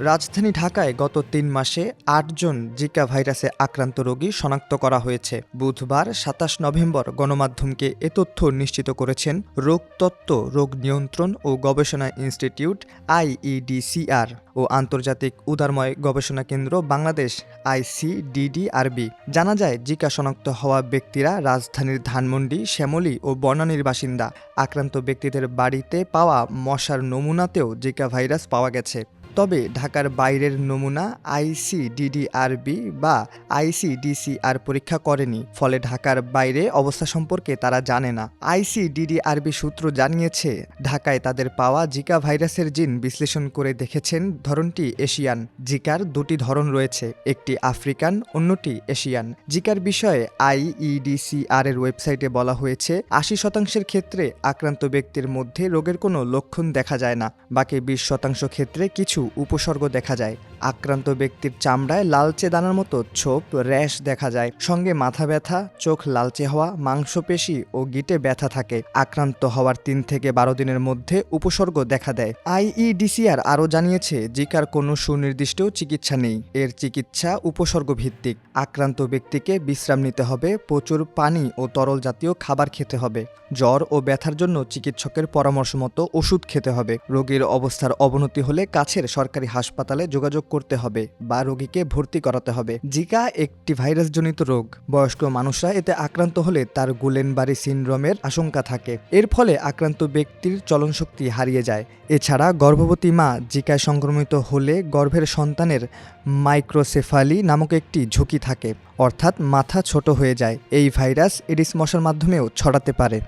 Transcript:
রাজধানী ঢাকায় গত ৩ মাসে ৮ জন জিকা ভাইরাসে আক্রান্ত রোগী শনাক্ত করা হয়েছে। বুধবার ২৭ নভেম্বর গণমাধ্যমকে এ তথ্য নিশ্চিত করেছেন রোগতত্ত্ব, রোগ নিয়ন্ত্রণ ও গবেষণা ইনস্টিটিউট আইইডিসিআর ও আন্তর্জাতিক উদারময় গবেষণা কেন্দ্র বাংলাদেশ আইসিডিডিআরবি। জানা যায়, জিকা শনাক্ত হওয়া ব্যক্তিরা রাজধানীর ধানমন্ডি, শ্যামলী ও বনানীর বাসিন্দা। আক্রান্ত ব্যক্তিদের বাড়িতে পাওয়া মশার নমুনাতেও জিকা ভাইরাস পাওয়া গেছে। তবে ঢাকার বাইরের নমুনা আইসিডিডিআরবি বা আইসিডিসিআর পরীক্ষা করেনি, ফলে ঢাকার বাইরে অবস্থা সম্পর্কে তারা জানে না। আইসিডিডিআরবি সূত্র জানিয়েছে, ঢাকায় তাদের পাওয়া জিকা ভাইরাসের জিন বিশ্লেষণ করে দেখেছেন ধরনটি এশিয়ান। জিকার দুটি ধরন রয়েছে, একটি আফ্রিকান, অন্যটি এশিয়ান। জিকার বিষয়ে আইইডিসিআর এর ওয়েবসাইটে বলা হয়েছে, ৮০% ক্ষেত্রে আক্রান্ত ব্যক্তির মধ্যে রোগের কোনো লক্ষণ দেখা যায় না, বাকি ২০% ক্ষেত্রে কিছু উপসর্গ দেখা যায়। আক্রান্ত ব্যক্তির চামড়ায় লালচে দানার মতো ছোপ, র্যাশ দেখা যায়, সঙ্গে মাথা ব্যথা, চোখ লালচে হওয়া, মাংসপেশি ও গিটে ব্যথা থাকে। আক্রান্ত হওয়ার ৩ থেকে ১২ দিনের মধ্যে উপসর্গ দেখা দেয়। আইইডিসিআর আরও জানিয়েছে, জিকার কোনো সুনির্দিষ্ট চিকিৎসা নেই, এর চিকিৎসা উপসর্গ ভিত্তিক। আক্রান্ত ব্যক্তিকে বিশ্রাম নিতে হবে, প্রচুর পানি ও তরল জাতীয় খাবার খেতে হবে, জ্বর ও ব্যথার জন্য চিকিৎসকের পরামর্শ মতো ওষুধ খেতে হবে। রোগীর অবস্থার অবনতি হলে কাছের সরকারি হাসপাতালে যোগাযোগ করতে হবে বা রোগীকে ভর্তি করাতে হবে। জিকা একটি ভাইরাসজনিত রোগ। বয়স্ক মানুষরা এতে আক্রান্ত হলে তার গুলেনবারি সিনড্রোমের আশঙ্কা থাকে। এর ফলে আক্রান্ত ব্যক্তির চলনশক্তি হারিয়ে যায়। এছাড়া গর্ভবতী মা জিকায় সংক্রমিত হলে গর্ভের সন্তানের মাইক্রোসেফালি নামক একটি ঝুঁকি থাকে, অর্থাৎ মাথা ছোট হয়ে যায়। এই ভাইরাস এডিস মশার মাধ্যমেও ছড়াতে পারে।